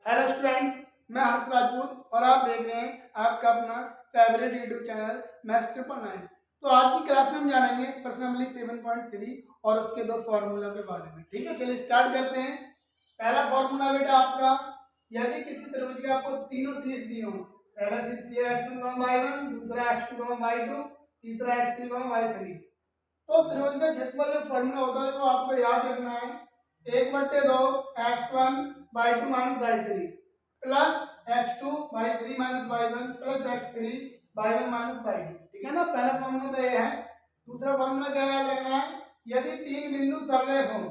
Hello students, मैं हर्ष राजपूत और आप देख रहे हैं आपका अपना फेवरेट यूट्यूब चैनल मैथ्स 999। तो आज की क्लास में हम जानेंगे प्रश्न नंबर 7.3 और उसके दो फॉर्मूला के बारे में। ठीक है, चलिए स्टार्ट करते हैं। पहला फॉर्मूला बेटा आपका, यदि किसी त्रिभुज के आपको तीनों शीर्ष दिए हों, पहला शीर्ष है x1, y1, दूसरा x2, y2, तीसरा x3, y3, तो त्रिभुज का क्षेत्रफल जो फॉर्मूला होता है वो आपको याद रखना है, 1/2 x1 y2 minus y3 plus x2 y3 minus y1 plus x3 y1 minus y2। ठीक है ना, पहला फॉर्मूला तो ये है। दूसरा फॉर्मूला क्या याद रखना है, यदि तीन बिंदु सरलेख हो,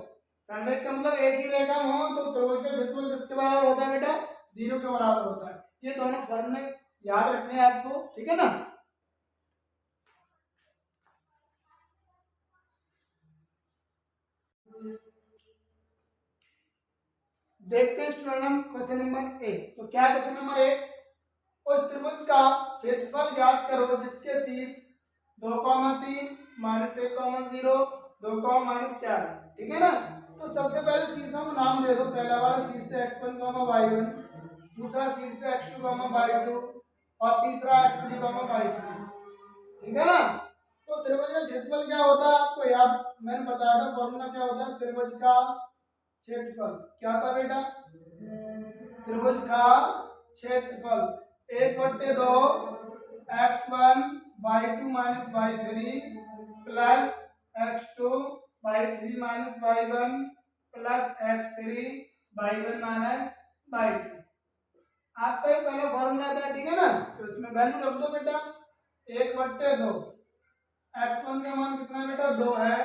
सरलेख का मतलब एक ही रेखा हो, तो त्रिभुज का क्षेत्रफल किसके बराबर होता है बेटा, 0 के बराबर होता है। ये दोनों फॉर्मूले याद रखने हैं आपको, ठीक है ना। देखते हैं स्टूडेंट हम क्वेश्चन नंबर ए। तो क्या क्वेश्चन नंबर ए, उस त्रिभुज का क्षेत्रफल ज्ञात करो जिसके शीर्ष 2,3 -1,0 2,-4। ठीक है ना। तो सबसे पहले शीर्षों को नाम दे दो। पहला वाला शीर्ष है x1, y1, दूसरा शीर्ष है x2, y2 और तीसरा x3, y3। ठीक है ना। तो त्रिभुज का क्षेत्रफल क्या होता है आपको याद, मैंने बताया था फॉर्मूला क्या होता है त्रिभुज का क्षेत्रफल। क्या था बेटा, त्रिभुज का क्षेत्रफल 1/2 x1 y2 minus y3 plus x2 y3 minus y1 plus x3 y1 minus y2। आपका ये पहला फॉर्मूला था, ठीक है ना। तो इसमें वैल्यू रख दो बेटा, 1/2 x1 का मान कितना है बेटा, 2 है,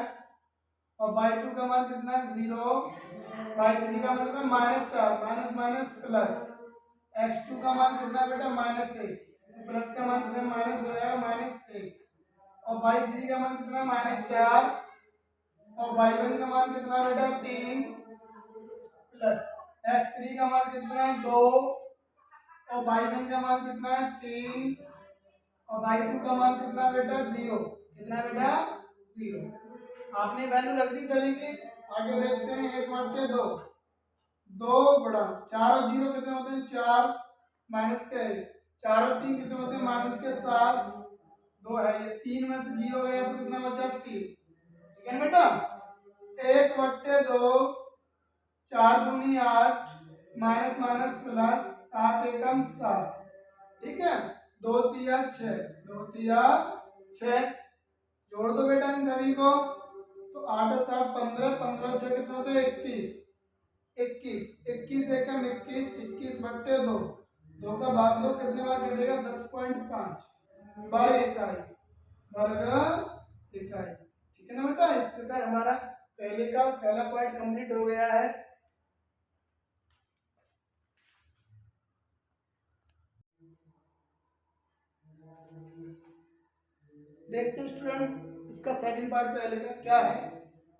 और y2 का मान कितना है, 0, y3 का मान कितना, -4, माइनस माइनस प्लस, x2 का मान कितना है बेटा, -1, तो प्लस का मान से माइनस हो जाएगा, -1, और y3 का मान कितना, -4, और y1 का मान कितना बेटा, 3, प्लस x3 का मान कितना है, 2, और y1 का मान कितना है, 3, और y2 का मान कितना बेटा, 0। कितना बेटा, 0। आपने वैल्यू रख दी सभी की। आगे देखते हैं 1/2 2 बड़ा 4 और 0 कितने होते हैं, 4 माइनस के 4 और 3 कितने होते हैं, -7, 2 है, ये 3 में से 0 गया तो कितना बचा, 3। ठीक है बेटा, 1/2 4 दूनी 8 माइनस माइनस प्लस 7 एकम 7। ठीक है, 2 तिया 6, 2 तिया 6, जोड़ दो बेटा इन सभी को। तो 8 और 7 15, 15 6 कितने होते हैं, 21, 21 एकम 21, 21/2, 2 का भाग दो, कितने बार कटेगा, 10.5 वर्ग इकाई, वर्ग इकाई। ठीक है ना बेटा, इस प्रकार हमारा पहले का पहला पॉइंट कंप्लीट हो गया है। देखते हैं स्टूडेंट इसका सेकंड पार्ट पहले का क्या है,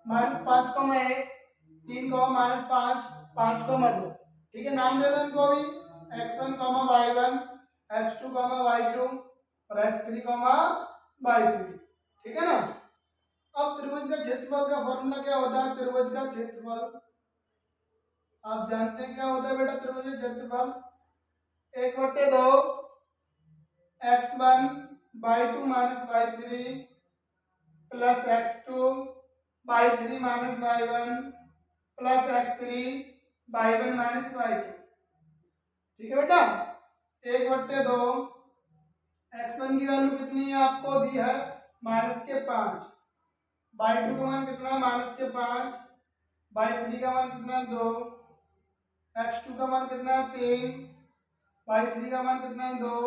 -5,1 3, -5, 5,2। ठीक है, नाम दे दो इनको भी, x1, y1, x2, y2 और x3, y3। ठीक है ना। अब त्रिभुज का क्षेत्रफल का फॉर्मूला क्या होता है, त्रिभुज का क्षेत्रफल आप जानते हैं क्या होता है बेटा, त्रिभुज का क्षेत्रफल 1/2 x1 y2 minus y3 plus x2 y3 minus y1 plus x3 y1 minus y2। ठीक है बेटा, 1/2 x1 की वैल्यू कितनी है आपको दी है, -5, y2 का मान कितना है, -5, y3 का मान कितना है, 2, x2 का मान कितना है, 3, y3 का मान कितना है, 2,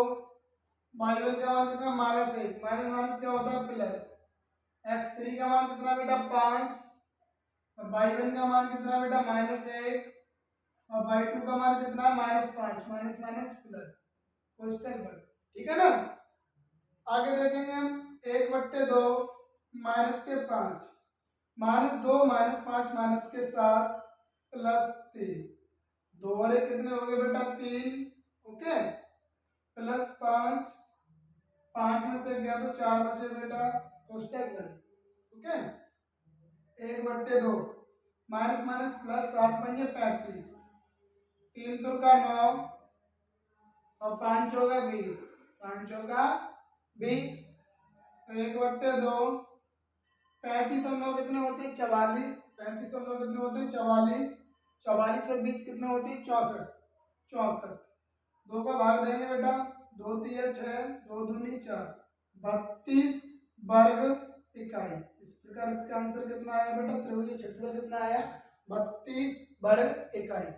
y1 का मान कितना है, -1, माइनस माइनस क्या होता है, प्लस, x3 का मान कितना बेटा, 5, और y1 का मान कितना बेटा, -1, और y2 का मान कितना, -5, माइनस माइनस प्लस, क्वेश्चन पर। ठीक है ना। आगे देखेंगे हम 1/2 -5, -2 -5 -7 प्लस 3, 2 और 1 कितने हो गए बेटा, 3। ओके, प्लस 5, 5 में से गया तो 4 बचे बेटा, क्वेश्चन पर। ओके, 1/2 माइनस माइनस प्लस 7 बन गया 35, तीन तुरका 9 और 5 चौका 20, 5 चौका 20, तो 1/2, 35 और 9 कितने होते हैं 44, 35 और 9 कितने होते हैं 44, 44 और 20 कितने होते हैं 64, 64, 2 का भाग देंगे बेटा, 2 3 6, 2 दूनी 4, 32 वर्ग इकाई। इस प्रकार इसका आंसर कितना आया बेटा, त्रिभुज क्षेत्रफल कितना आया 32 वर्ग इकाई।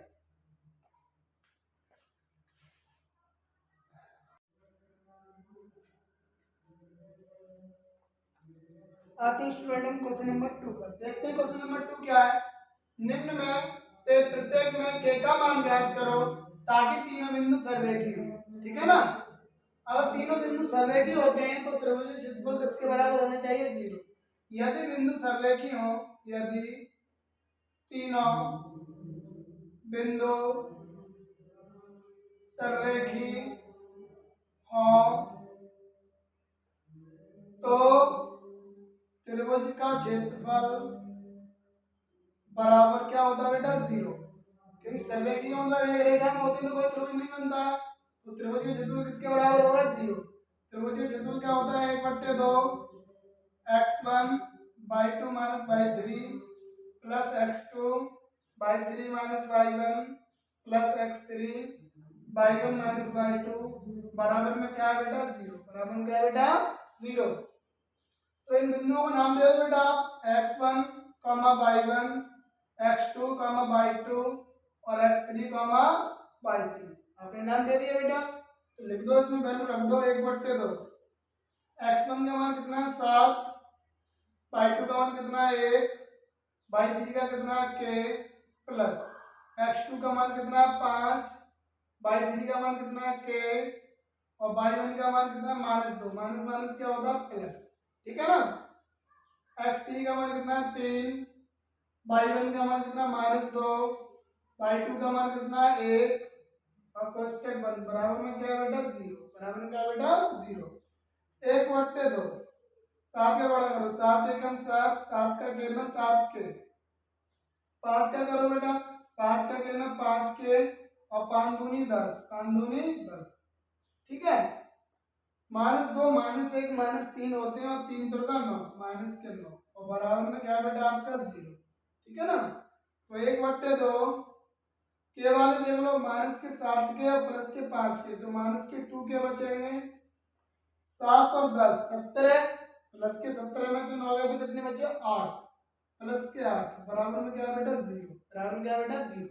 आते हैं स्टूडेंट हम क्वेश्चन नंबर 2 पर। देखते हैं क्वेश्चन नंबर 2 क्या है। निम्न में से प्रत्येक में k का मान ज्ञात करो ताकि तीनों बिंदु सररेखी हो। ठीक है ना, अगर तीनों बिंदु सररेखी होते हैं तो त्रिभुज क्षेत्रफल किसके बराबर होने चाहिए 0। यदि बिंदु सररेखी हो, यदि तीनों बिंदु सररेखी हो तो त्रिभुज का क्षेत्रफल बराबर क्या होता है बेटा 0, क्योंकि सररेखी का मतलब एक रेखा में होती है तो कोई त्रिभुज नहीं बनता, तो त्रिभुज का क्षेत्रफल किसके बराबर होगा 0। त्रिभुज का क्षेत्रफल क्या होता है 1/2 x1/2 - y3 plus x2/3 - y1 plus x3/1 - y2 बराबर में क्या है बेटा 0, बराबर में क्या है बेटा 0। तो इन बिंदुओं को नाम दे दो बेटा, x1, y1, x2, y2 और x3, y3। आपने नाम दे दिया बेटा, तो लिख दो, इसमें वैल्यू रख दो 1/2। x1 का मान कितना है 7, y2 का मान कितना है 1, y3 का कितना है k प्लस x2 का मान कितना है 5, y3 का मान कितना है k और y1 का मान कितना है -2, माइनस माइनस क्या होता है प्लस। ठीक है ना, x3 का मान कितना है 3, y1 का मान कितना -2, y2 का मान कितना है 1 और कोष्टक बंद, बराबर में क्या है बेटा 0, बराबर में क्या है बेटा 0। 1/2 7 का बड़ा करो, 7 एकम 7, 7 का खेलना 7 के, 5 का करो बेटा, 5 का खेलना 5 के और 5 दूनी 10, 5 दूनी 10। ठीक है, -2 -1 -3 होते हैं और 3 तुरका 9, -9 और बराबर में क्या बेटा आपका 0। ठीक है ना, तो 1/2 के वाले देख लो, -7 के और प्लस के 5 के, तो -2 के बचेंगे 7 और 10 17, प्लस के 17 में से 9 गए तो कितने बचे 8, प्लस के 8 बराबर में क्या बेटा 0, बराबर में क्या बेटा 0।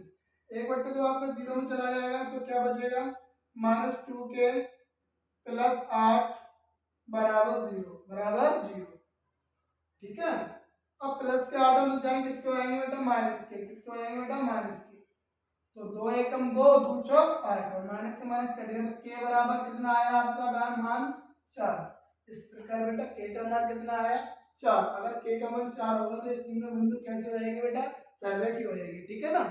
1/2 आपका 0 में चला जाएगा तो क्या बचेगा -2 के प्लस 8 बराबर 0, बराबर 0। ठीक है, अब प्लस के 8 में जाएंगे किसके हो जाएंगे बेटा माइनस के, किसके हो जाएंगे बेटा माइनस के, तो 2 एकम 2, 2 चौक 8 और माइनस से माइनस कटेगा तो के बराबर कितना आया आपका मान 4। इस प्रकार बेटा के का मान कितना आया 4। अगर के का मान 4 होगा तो ये तीनों बिंदु कैसे हो जाएंगे बेटा सररेखी हो जाएगी। ठीक है ना,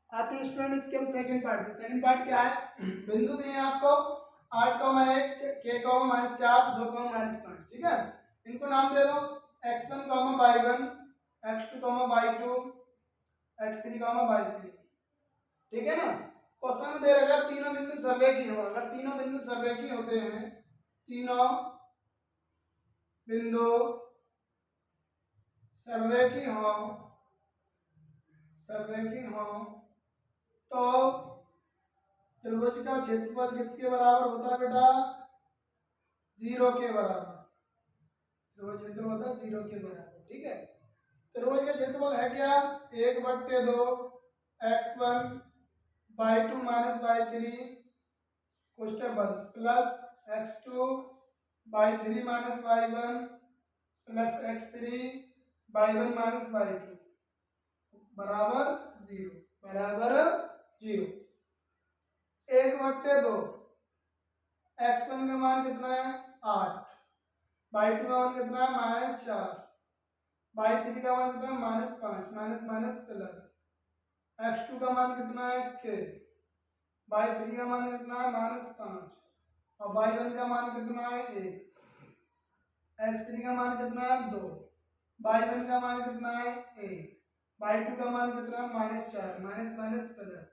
आते हैं स्टूडेंट इसके हम सेकंड पार्ट में। सेकंड पार्ट क्या है, बिंदु दिए आपको 8,1 k, -4 2, -5। ठीक है, इनको नाम दे दो x1, y1, x2, y2, x3, y3। ठीक है ना, क्वेश्चन में दे रखा तीनों बिंदु सररेखी हो। अगर तीनों बिंदु सररेखी होते हैं, तीनों बिंदु सररेखी हो, सररेखी हो तो त्रिभुज का क्षेत्रफल किसके बराबर होता है बेटा 0 के बराबर। त्रिभुज क्षेत्रफल होता है 0 के बराबर। ठीक है, त्रिभुज का क्षेत्रफल है क्या 1/2 x1 y2 - y3 कोष्टक बंद plus x2 y3 - y1 plus x3 y1 - y2 बराबर 0, बराबर 0। 1/2 x1 का मान कितना है 8, y2 का मान कितना है -4, y3 का मान कितना है -5, माइनस माइनस प्लस, x2 का मान कितना है k, y3 का मान कितना है -5 और y1 का मान कितना है 1। x3 का मान कितना है 2, y1 का मान कितना है 1, y2 का मान कितना है -4, माइनस माइनस प्लस,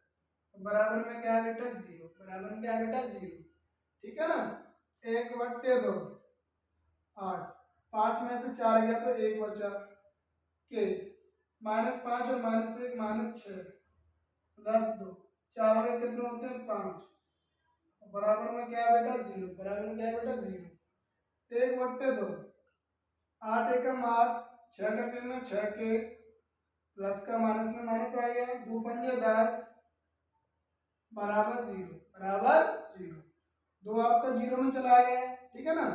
बराबर में क्या बेटा 0, बराबर में क्या बेटा 0, ठीक है ना। 1/2 8, 5 में से 4 गया तो 1 बचा के, -5 और -1 -6 +2, 4 और 1 कितने होते हैं 5, बराबर में क्या है बेटा 0, बराबर में क्या है बेटा 0। 1/2, 8 एकम 8, 6 कटे में 6 के, प्लस का माइनस में माइनस आ गया, 2 पंजे 10, बराबर 0, बराबर 0, 2 आपका 0 में चला गया, ठीक है ना।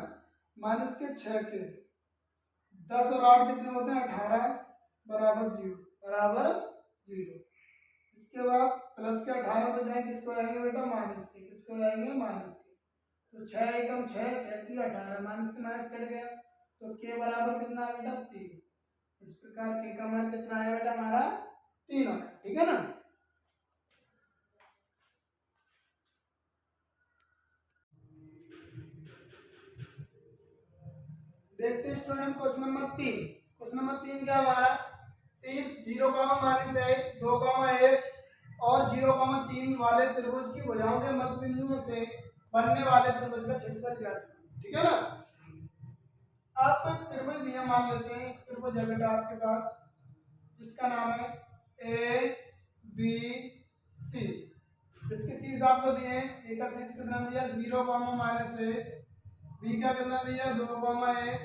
माइनस के 6 के, 10 और 8 कितने होते हैं 18, बराबर 0, बराबर 0। इसके बाद प्लस के 18 तो जाए किसको आएंगे बेटा माइनस के, किसको आएंगे माइनस के, तो 6 एकम 6, 6 3 18, माइनस से माइनस कट गया, तो के बराबर कितना है बेटा 3। इस प्रकार के का मान कितना है बेटा हमारा 3 है, ठीक है ना। देखते हैं student question number 3। Question number 3 क्या हमारा, शीर्ष 0, -1, 2, 1 और 0, 3 वाले त्रिभुज की भुजाओं के मध्य बिंदुओं से बनने वाले त्रिभुज का क्षेत्रफल ज्ञात करो, ठीक है ना। आपको एक त्रिभुज दिया, मान लेते हैं एक त्रिभुज है बेटा आपके पास, जिसका नाम है ए बी सी। इसके शीर्ष आपको दिए हैं, ए का शीर्ष कितना दिया 0, -1, बी का कितना दिया 2, 1,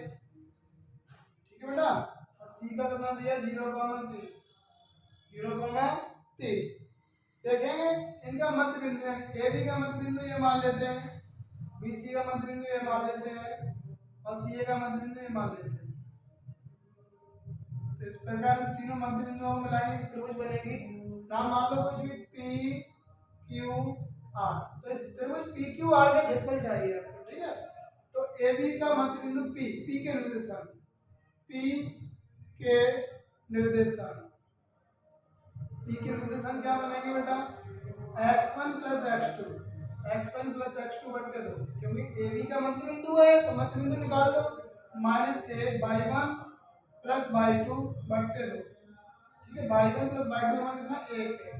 ठीक है बेटा, और सी का कितना दिया 0, 3 देखेंगे इनका मध्य बिंदु है, ए बी का मध्य बिंदु ये मान लेते हैं, बी सी का मध्य बिंदु ये मान लेते हैं, और सी ए का मध्य बिंदु ये मान लेते हैं। तो इस प्रकार तीनों मध्य बिंदुओं को मिलाएंगे त्रिभुज बनेगी। नाम मान लो कुछ भी पी क्यू आर, तो इस त्रिभुज पी क्यू आर का क्षेत्रफल चाहिए आपको, ठीक है। तो ए बी का मध्य बिंदु पी के निर्देशांक, पी के निर्देशांक, पी के निर्देशांक क्या बनेंगे बेटा x1 + x2, x1 + x2 बटे 2, क्योंकि ए बी का मध्य बिंदु है तो मध्य बिंदु निकाल दो, -1 y1 + y2 बटे 2, ठीक है। y1 + y2 का मान कितना 1 है,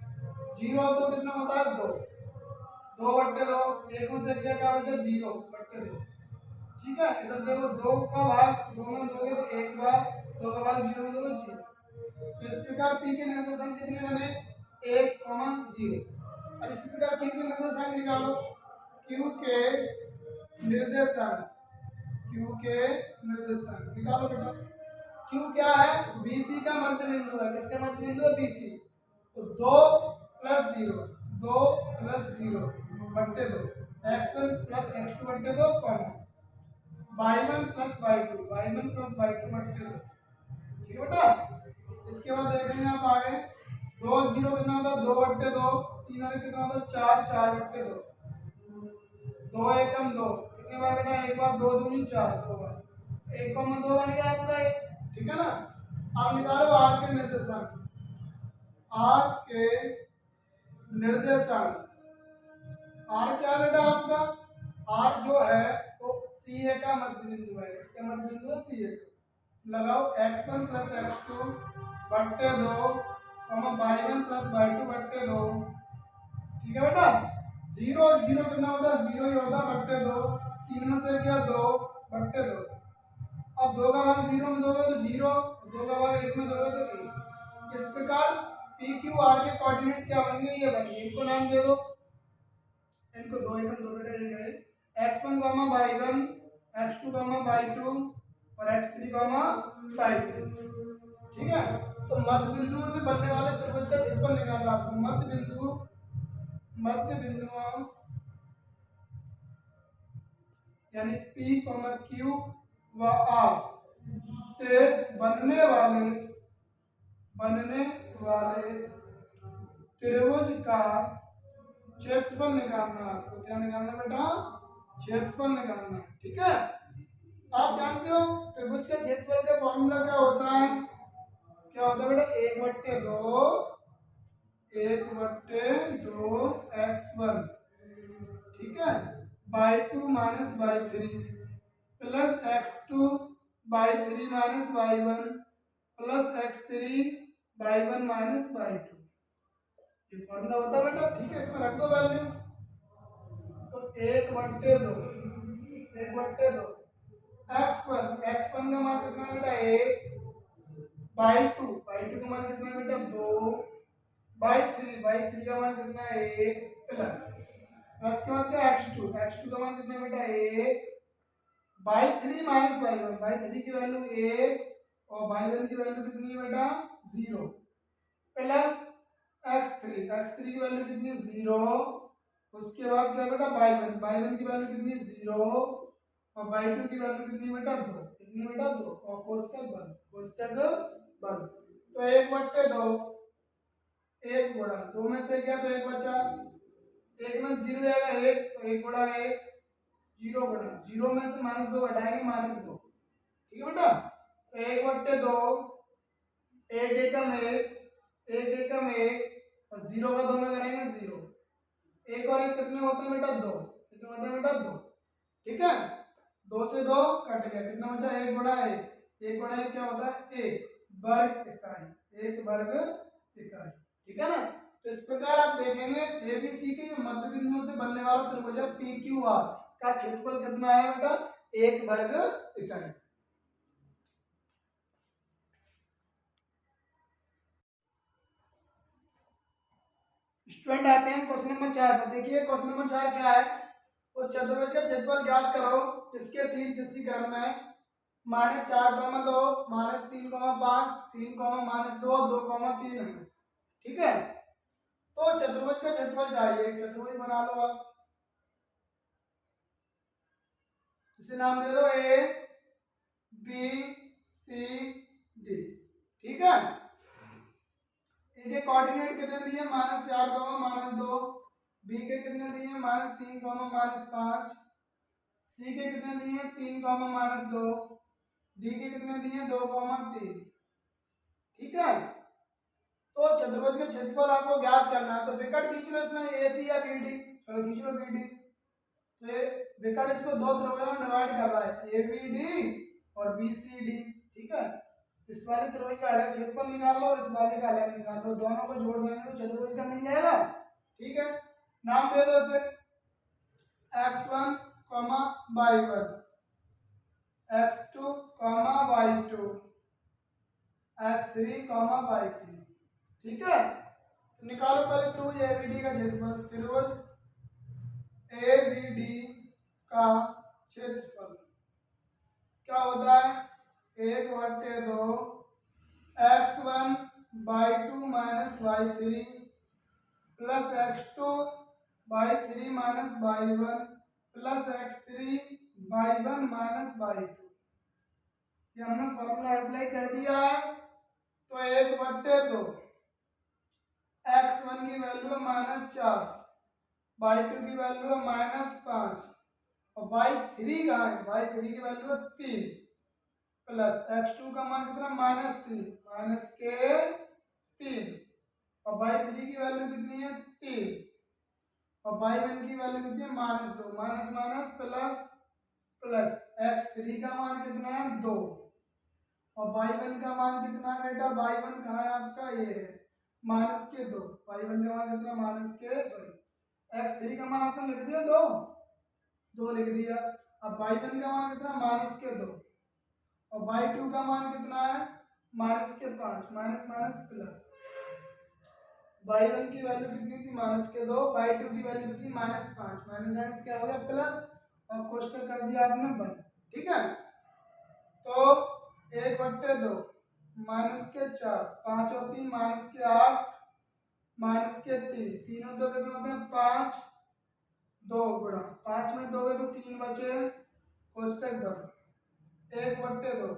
0 और 2 कितना होता है 2, 2/2, 1 में से क्या बचा 0 बटे 2, ठीक है। इधर देखो 2 का भाग 2 में दोगे तो 1 बार, 2 का भाग 0 में दोगे 0। तो इस प्रकार p के निर्देशांक कितने बने 1, 0। अब इसी प्रकार q के निर्देशांक निकालो, q के निर्देशांक, q के निर्देशांक निकालो बेटा। q क्या है bc का मध्य बिंदु है, किसका मध्य बिंदु है bc, तो 2 + 0, 2 + 0 बटे 2, x1 + x2 बटे 2, y1 + y2, y1 + y2 बटे 2, ठीक है बेटा। इसके बाद देखेंगे आप आगे, 2 0 कितना होता है 2/2, 3 और कितना होता है 4, 4/2, 2 एकम 2, कितनी बार बेटा एक बार, 2 दूनी 4, 2 बार, 1, 2 बन गया आपका ये, ठीक है ना। अब निकालो आर के निर्देशांक, आर के निर्देशांक, आर क्या बेटा आपका, आर जो है तो सी ए का मध्य बिंदु है, किसका मध्य बिंदु है सी ए, लगाओ x1 + x2 बटे 2, y1 + y2 बटे 2, ठीक है बेटा। 0 0 कितना होता है 0 ही होता है बटे 2, 3 में से क्या 2 बटे 2, अब 2 का भाग 0 में दोगे तो 0, 2 का भाग 1 में दोगे तो 1। इस प्रकार पी क्यू आर के कोऑर्डिनेट क्या बनेंगे, ये बनेंगे, इनको नाम दे दो, इनको 2 एकम 2 बेटा ये गए, x1, y1, x2, y2 और x3, y3, ठीक है। तो मध्य बिंदुओं से बनने वाले त्रिभुज का क्षेत्रफल निकालना आपको, मध्य बिंदुओं यानी P, Q व R से बनने वाले त्रिभुज का क्षेत्रफल निकालना आपको, क्या निकालना बेटा क्षेत्रफल निकालना, ठीक है। आप जानते हो त्रिभुज के क्षेत्रफल का फॉर्मूला क्या होता है, क्या होता है बेटा 1/2, 1/2 x1, ठीक है, y2 - y3 + x2 by 3 minus by 1 plus x3 by 1 minus by 2। ये फॉर्मूला होता है बेटा, ठीक है, इसमें रख दो वैल्यू। तो 1/2, 1/2 x1 का मान कितना है बेटा 1/2, बाई 2 का मान कितना है बेटा 2 बाई 3 का मान कितना है 1 प्लस प्लस के बाद क्या x2 का मान कितना है बेटा 1 बाई 3 माइनस बाई 1, बाई 3 की वैल्यू 1 और बाई 1 की वैल्यू कितनी है बेटा 0 प्लस x3 की वैल्यू कितनी है 0। उसके बाद क्या बेटा बाई 1 की वैल्यू कितनी है 0 और बाई 2 की वैल्यू कितनी बेटा 2, कितनी बेटा 2 और कोष्टक बंद। तो 1/2 1 गुणा 2 में से क्या, तो 1 बचा, 1 में 0 जाएगा 1, तो 1 गुणा 1 0 गुणा 0 में से -2 घटाएंगे -2, ठीक है बेटा। तो 1/2 1 एकम 1 एकम 1 और 0 का 2 में करेंगे 0, 1 और 1 कितने होते हैं बेटा 2, कितने होते हैं बेटा 2, ठीक है। 2 से 2 कट गया, कितना बचा 1 गुणा 1, 1 गुणा 1 क्या होता है 1 वर्ग इकाई, 1 वर्ग इकाई, ठीक है ना। तो इस प्रकार आप देखेंगे एबीसी के मध्य बिंदुओं से बनने वाला त्रिभुज पीक्यूआर का क्षेत्रफल कितना है बेटा 1 वर्ग इकाई। स्टूडेंट आते हैं क्वेश्चन नंबर 4 पर। देखिए क्वेश्चन नंबर 4 क्या है, उस चतुर्भुज का क्षेत्रफल ज्ञात करो जिसके शीर्ष इसी क्रम में -4, 2 -3, 5 3, -2 2, 3 है, ठीक है। तो चतुर्भुज का क्षेत्रफल चाहिए, एक चतुर्भुज बना लो आप, इसे नाम दे दो ए बी सी डी, ठीक है। इनके कोऑर्डिनेट कितने दिए -4, -2, बी के कितने दिए -3, -5, सी के कितने दिए 3, -2, डी के कितने दिए 2, 3, ठीक है। तो चतुर्भुज का क्षेत्रफल आपको ज्ञात करना है, तो विकट खींच लो इसमें एसी या बीडी, चलो खींच लो बीडी। तो विकट इसको दो त्रिभुजों में डिवाइड कर रहा है, एबीडी और बीसीडी, ठीक है। इस वाले त्रिभुज का अलग क्षेत्रफल निकाल लो और इस वाले का अलग निकाल लो, दोनों को जोड़ देंगे तो चतुर्भुज का मिल जाएगा, ठीक है। नाम दे दो इसे x1, y1, x2, y2, x3, y3, ठीक है। तो निकालो पहले त्रिभुज एबीडी का क्षेत्रफल, त्रिभुज एबीडी का क्षेत्रफल क्या होता है 1/2 x1 y2 minus y3 plus x2 y3 minus y1 plus x3 y1 minus y2। ये हमने फॉर्मूला अप्लाई कर दिया है। तो 1/2 x1 की वैल्यू है -4, y2 की वैल्यू है -5 और y3 कहाँ है, y3 की वैल्यू है 3 प्लस x2 का मान कितना -3 -3 और y3 की वैल्यू कितनी है 3 और y1 की वैल्यू कितनी है -2, minus minus plus plus x3 का मान कितना है 2 और y1 का मान कितना है बेटा, y1 कहाँ है आपका, ये है -2, y1 का मान कितना x3 का मान आपने लिख दिया 2 लिख दिया। अब y1 का मान कितना -2 और y2 का मान कितना है -5, माइनस माइनस प्लस, y1 की वैल्यू कितनी थी -2, y2 की वैल्यू कितनी -5, माइनस क्या हो गया प्लस और कोष्टक कर दिया आपने बंद, ठीक है। तो 1/2 -4, 5 और 3 -8 -3, तीनों दो कितने होते हैं 5, 2 गुणा 5 में 2 तो 3 बचे, कोष्टक बंद। 1/2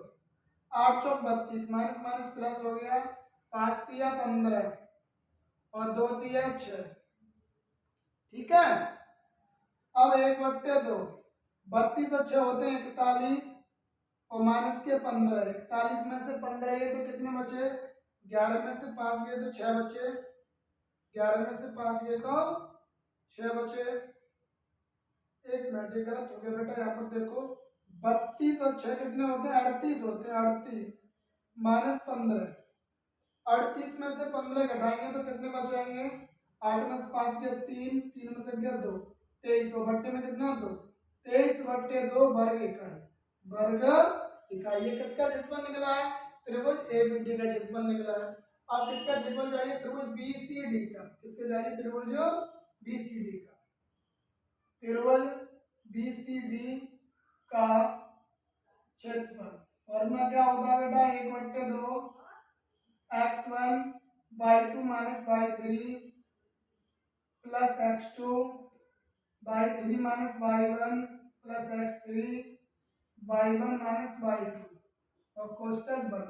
8 चौक 32, माइनस माइनस प्लस हो गया, 5 तिया 15 और 2 तिया 6, ठीक है। अब 1/2 32 और 6 होते हैं 41 और -15, 41 में से 15 गए तो कितने बचे, 11 में से 5 गए तो 6 बचे, 11 में से 5 गए तो 6 बचे। एक मिनट, ये गलत हो गया बेटा, यहाँ पर देखो 32 और 6 कितने होते हैं? 38 होते हैं। 38 माइनस 15, 38 में से 15 घटाएंगे तो कितने बचाएंगे? 8 में से 5 गया 3, 3 में से गया 2, 23 और बट्टे में कितना 2, 23/2 वर्ग इकाई। वर्ग इकाई ये किसका क्षेत्रफल निकला है? त्रिभुज एबीडी का क्षेत्रफल निकला है। अब किसका क्षेत्रफल चाहिए? त्रिभुज बीसीडी का। किसका चाहिए? त्रिभुज बीसीडी का। त्रिभुज बीसीडी का क्षेत्रफल फॉर्मूला क्या होता है बेटा? 1/2 x1/2 minus y3 plus x2/3 minus y1 plus x3 y1 minus y2 और कोष्टक बंद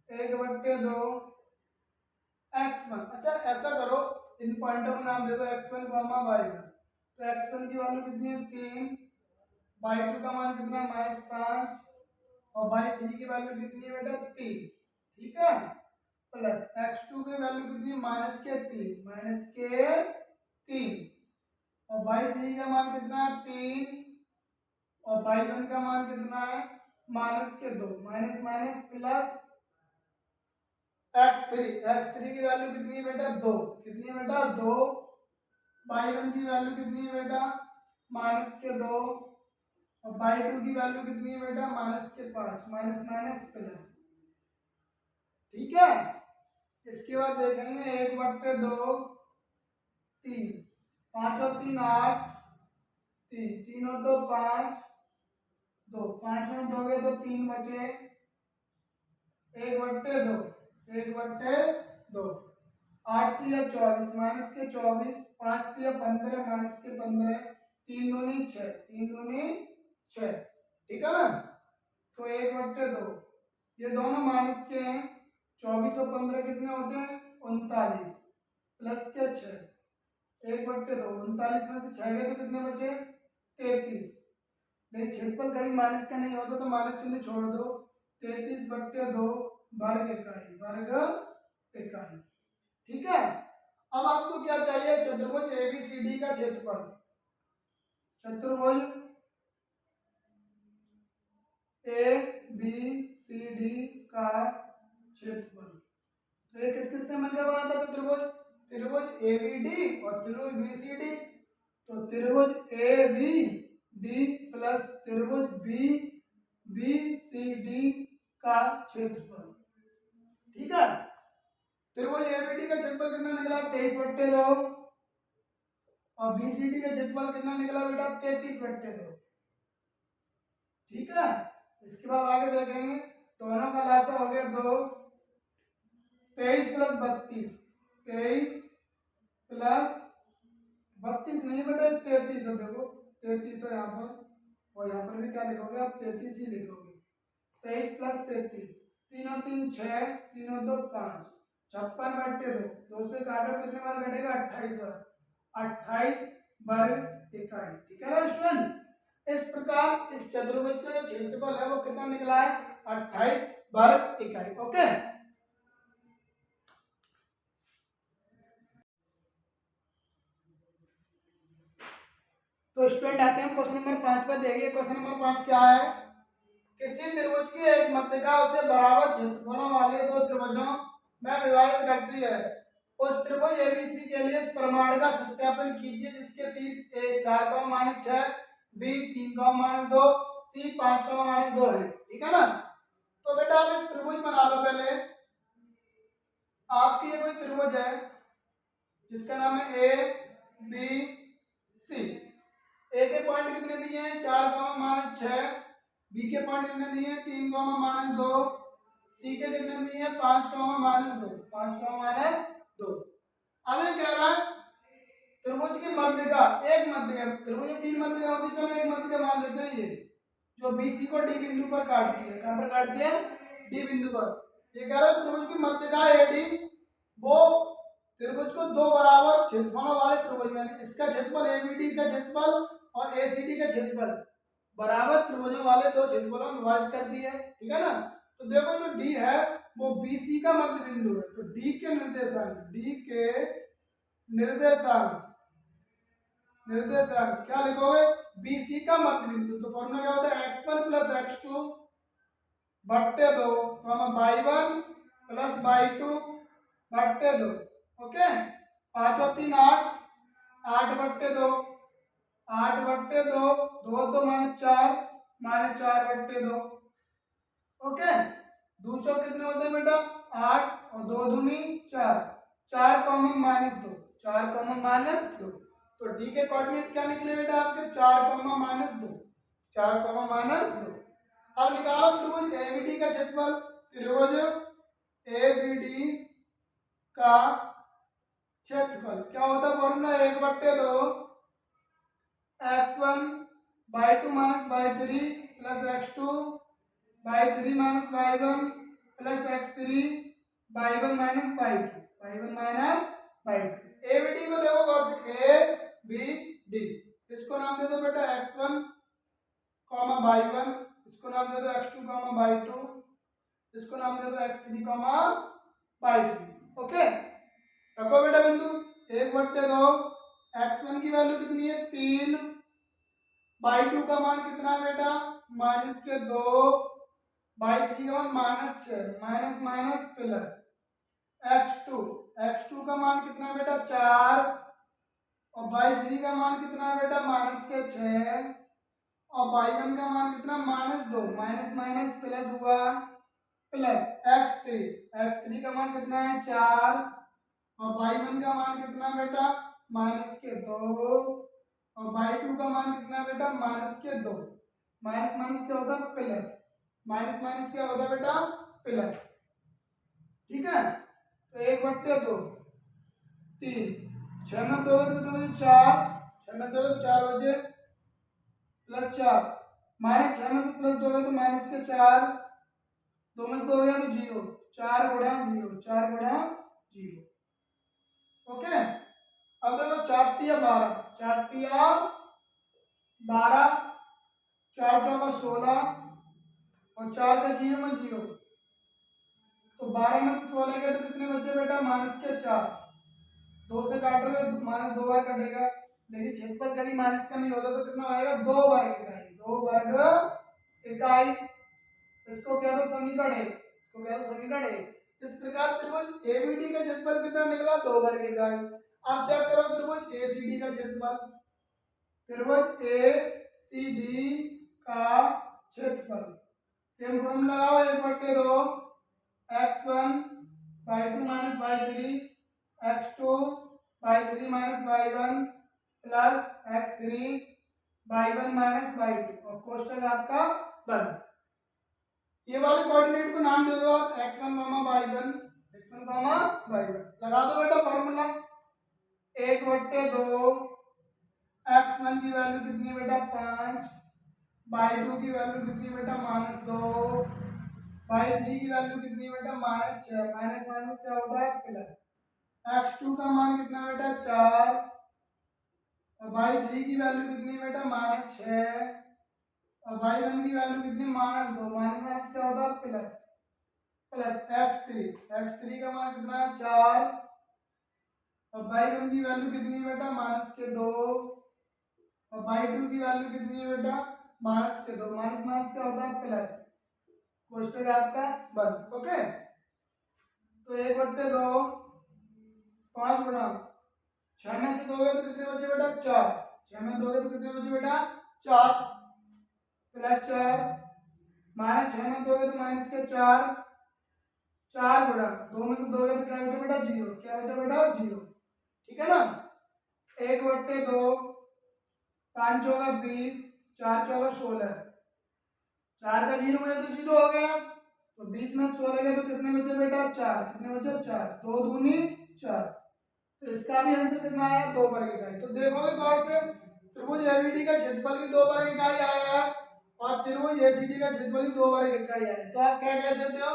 1/2 x1। अच्छा ऐसा करो, इन पॉइंटों का नाम दे दो x1, y1। तो x1 की वैल्यू कितनी है? 3, y2 का मान कितना? -5 और y3 की वैल्यू कितनी है बेटा? 3। ठीक है, प्लस x2 की वैल्यू कितनी है? -3 और y3 का मान कितना है? 3 और y1 का मान कितना है? -2। माइनस माइनस प्लस x3 की वैल्यू कितनी है बेटा? 2। कितनी है बेटा? 2। y1 की वैल्यू कितनी है बेटा? -2 और y2 की वैल्यू कितनी है बेटा? -5। Minus minus plus. ठीक है, इसके बाद देखेंगे 1/2 3, 5 और 3 8, 3 3 और 2 5, 2 5 में 2 गए तो 3 बचे। 1/2 1/2 8 या 24 माइनस के 24, 5 या 15 माइनस के 15, 3 दूनी 6, 3 दूनी 6। ठीक है ना? तो 1/2 ये दोनों माइनस के हैं। 24 और 15 कितने होते हैं? 39 प्लस के 6। 1/2 39 में से 6 गए तो कितने बचे? 33। लेकिन क्षेत्रफल कभी माइनस का नहीं होता तो माइनस चिन्ह छोड़ दो। 33/2 वर्ग इकाई। ठीक है, अब आपको क्या चाहिए? चतुर्भुज एबीसीडी का क्षेत्रफल। चतुर्भुज एबीसीडी का क्षेत्रफल तो ये किस किस से मिलकर बना था? त्रिभुज त्रिभुज एबीडी और त्रिभुज बीसीडी। तो त्रिभुज एबीडी प्लस त्रिभुज बीसीडी का क्षेत्रफल। ठीक है, त्रिभुज एबीडी का क्षेत्रफल कितना निकला? 23/2 और बीसीडी का क्षेत्रफल कितना निकला बेटा? 33/2। ठीक है, इसके बाद आगे देखेंगे, दोनों का लासा हो गया 2, 23 प्लस 32, 23 प्लस 32 नहीं बेटा 33 है। देखो 33 है यहाँ पर और यहाँ पर भी क्या लिखोगे आप? 33 ही लिखोगे। 23 प्लस 33, 3 और 3 6, 3 और 2 5, 56/2 2 से काटो कितने बार कटेगा? 28 बार। 28 वर्ग इकाई। ठीक है ना स्टूडेंट? इस प्रकार इस चतुर्भुज का जो क्षेत्रफल है वो कितना निकला है? 28 वर्ग इकाई। ओके, तो स्टूडेंट आते हैं क्वेश्चन नंबर 5 पर। देखिए क्वेश्चन नंबर 5 क्या है? किसी त्रिभुज की एक मध्यिका उसे बराबर क्षेत्रफलों वाले दो त्रिभुजों में विभाजित करती है। उस त्रिभुज एबीसी के लिए इस प्रमाण का सत्यापन कीजिए जिसके शीर्ष ए 4, 6, बी 3, 2, सी 5, 2 है। ठीक है ना? तो बेटा आप एक त्रिभुज बना लो। पहले आपकी ये कोई त्रिभुज है जिसका नाम है ए बी सी। ए के पॉइंट कितने दिए हैं? 4, बी के पॉइंट कितने दिए हैं? 3, 2, सी के कितने दिए हैं? 5, 2। अब ये कह रहा है त्रिभुज की मध्यिका, एक मध्यिका, त्रिभुज में 3 मध्यिका होती है, चलो एक मध्यिका मान लेते हैं। ये जो बीसी को डी बिंदु पर काटती है, कहां पर काटती है? डी बिंदु पर। ये कह रहा है त्रिभुज की मध्यिका एडी वो त्रिभुज को दो बराबर क्षेत्रफलों वाले त्रिभुज में, इसका क्षेत्रफल एबीडी का क्षेत्रफल और एसीडी का क्षेत्रफल बराबर त्रिभुजों वाले दो क्षेत्रफलों में विभाजित करती है। ठीक है ना? तो देखो जो डी है वो बीसी का मध्य बिंदु है। तो डी के निर्देशांक क्या लिखोगे? बीसी का मध्य बिंदु। तो फॉर्मूला क्या होता है, x1 प्लस x2 बट्टे 2 y1 प्लस y2 बट्टे 2। ओके, 5 और 3 8, 8 बट्टे 2, 8 बट्टे 2, 2 2 माइनस 4 बट्टे 2। ओके, दो चौक कितने होते हैं बेटा, 8 और 2 दूनी 4, 4 कॉमन माइनस 2, 4 कॉमन माइनस 2। तो डी के कोऑर्डिनेट क्या निकले बेटा आपके, 4 कॉमन माइनस 2, 4 कॉमन माइनस 2। अब निकालो त्रिभुज एबीडी का क्षेत्रफल। त्रिभुज एबीडी का क्षेत्रफल क्या होता है, formula 1/2 x1 by 2 minus by 3 plus x2 by 3 minus y1 plus x3 by 1 minus by 2, by 1 minus by 2। ABD को देखो गौर से, ए बी डी, इसको नाम दे दो बेटा x1 कॉमा बाई 1, इसको नाम दे दो x2 कॉमा बाई 2, इसको नाम दे दो x3 कॉमा बाई 3। ओके, रखो बेटा बिंदु 1/2, x1 की वैल्यू कितनी है 3, बाई 2 का मान कितना है बेटा माइनस के 2, बाई 3 का मान minus 6, minus minus plus. x2 का मान कितना है बेटा 4, और बाई 3 का मान कितना है बेटा माइनस के 6, और बाई 1 का मान कितना माइनस 2, माइनस माइनस प्लस हुआ प्लस x3 का मान कितना है 4, और बाई 1 का मान कितना बेटा माइनस के 2, और बाई 2 का मान कितना बेटा माइनस के 2। माइनस माइनस क्या होता है प्लस, माइनस माइनस क्या होता है बेटा प्लस। ठीक है, तो 1/2 3, 6 में 2 तो कितने बजे 4, 6 में 2 तो 4 बजे प्लस 4, माइनस 6 में प्लस 2 तो माइनस के 4, 2 में से 2 गया तो 0, 4 गुणा 0, 4 गुणा 0। ओके, अब देखो 4 तिया 12, 4 तिया 12, 4 चौका 16, और 4 का 0 में 0, तो 12 में से 16 गया तो कितने बचे बेटा माइनस के 4, 2 से काटोगे तो माइनस 2 बार कटेगा, लेकिन क्षेत्रफल कभी माइनस का नहीं होता तो कितना आएगा 2 वर्ग इकाई, 2 वर्ग इकाई। इसको क्या दो समीकरण है, इसको क्या दो समीकरण है। इस प्रकार त्रिभुज एबीडी का क्षेत्रफल कितना निकला 2 वर्ग इकाई। अब चेक करो त्रिभुज एसीडी का क्षेत्रफल। त्रिभुज एसीडी का क्षेत्रफल सेम फॉर्मूला लगाओ, 1/2 x1 by 2 minus by 3, x2 by 3 minus by 1 plus x3 by 1 minus by 2, और कोष्टक आपका बंद। ये वाले कोऑर्डिनेट को नाम दे दो आप x1 बाई 1, x1 बाई 1। लगा दो बेटा फॉर्मूला, 1/2 x1 की वैल्यू कितनी बेटा 5, बाई 2 की वैल्यू कितनी बेटा -2, बाई 3 की वैल्यू कितनी बेटा -6, माइनस माइनस क्या होता है प्लस। x2 का मान कितना बेटा 4, और बाई 3 की वैल्यू कितनी बेटा -6, और बाई 1 की वैल्यू कितनी -2, माइनस माइनस क्या होता है प्लस प्लस। x3 का मान कितना है 4, और बाई 1 की वैल्यू कितनी बेटा -2, और बाई 2 की वैल्यू कितनी बेटा -2, माइनस माइनस क्या होता है प्लस। क्वेश्चन आपका बंद। ओके, तो 1/2 5 गुणा 6 में से दोगे तो कितने बचे बेटा 4, 6 में दोगे तो कितने बचे बेटा 4 प्लस 4, माइनस 6 में दोगे तो माइनस के 4, 4 गुणा 2 में से दोगे तो क्या बचा बेटा 0, क्या बचा बेटा 0। ठीक है ना, 1/2 5 चौका 20, 4 चौका 16, 4 का 0 में तो 0 हो गया, तो 20 में 16 गया तो कितने बचे बेटा 4, कितने बचे 4, 2 दूनी 4। तो इसका भी आंसर कितना आया 2 वर्ग इकाई। तो देखोगे गौर से त्रिभुज एबीडी का क्षेत्रफल भी 2 वर्ग इकाई आया है, और त्रिभुज एसीडी का क्षेत्रफल भी 2 वर्ग इकाई आया है। तो आप क्या कह सकते हो,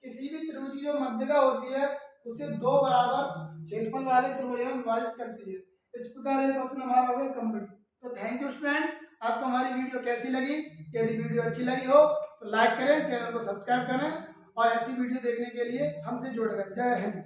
किसी भी त्रिभुज की जो मध्यका होती है उसे 2 बराबर क्षेत्रफल वाले त्रिभुजों में विभाजित करती है। इस प्रकार ये क्वेश्चन हमारा हो गया कंप्लीट। तो थैंक यू स्टूडेंट, आपको हमारी वीडियो कैसी लगी। यदि वीडियो अच्छी लगी हो तो लाइक करें, चैनल को सब्सक्राइब करें, और ऐसी वीडियो देखने के लिए हमसे जुड़ रहें। जय हिंद।